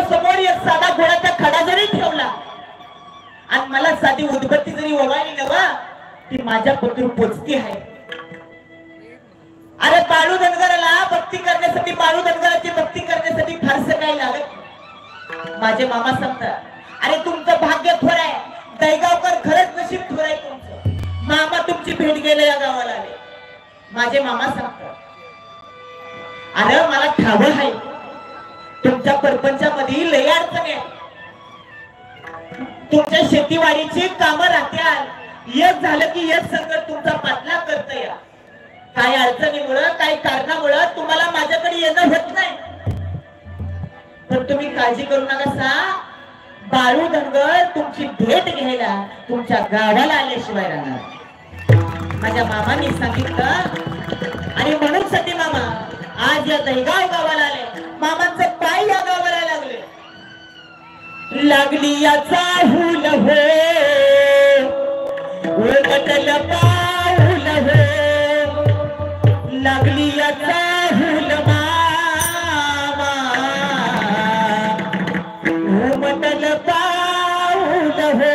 समोर एक साधा घोडाचा खडा जरी ठेवला आणि मला साधी उदबत्ती जरी ओवाळली नवा ती माझ्या पत्र पोचती आहे. अरे बाळू धनगराला भक्ती करण्यासाठी बाळू धनगराची भक्ती करण्यासाठी फारसं काही लागत. माझे मामा सांगतात अरे तुमचं भाग्य थोर आहे दहीगावकर खरंच नशीब थोर आहे तुमचं. मामा तुमची भेट गेले या गावाला आले. माझे मामा सांगतात अरे मला ठावं आहे तुमच्या परपंचामध्ये लय अडचण आहे. तुमच्या शेतीवाडीची कामं राहत्याल एक झालं की एक संकट तुमचा पाठलाग करत या. काही अडचणीमुळं काही कारणामुळं तुम्हाला माझ्याकडे येणं होत नाही. पण तुम्ही काळजी करू नका सा बाळू धनगर तुमची भेट घ्यायला तुमच्या गावाला आल्याशिवाय राहणार. माझ्या मामांनी सांगितलं आणि म्हणून सती मामा आज या दहीगाव गावाला आले. मामांचं पाय या गावाला लागले. लागली याचा हुल हो उलटल पाऊल हो लागली याचा हुल मामा उमटल पाऊल हो.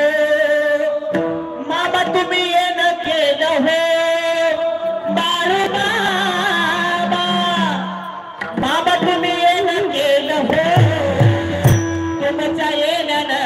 मामा तुम्ही येणं केलं हो बाळू मामा. मामा तुम्ही येणं केलं हो तुमच्या येण्यानं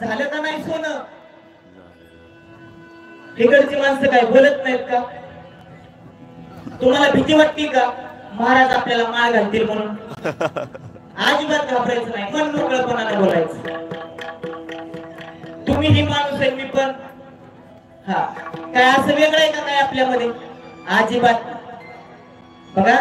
झालं का नाही सोनं? इकडची माणसं काय बोलत नाहीत का? तुम्हाला भीती वाटते का महाराज आपल्याला माळ घालतील म्हणून? अजिबात घाबरायचं नाही, मन मोकळेपणाने बोलायचं. तुम्ही ही माणूस आहे, मी पण. हा काय असं वेगळं आहे का काय आपल्यामध्ये? अजिबात. बघा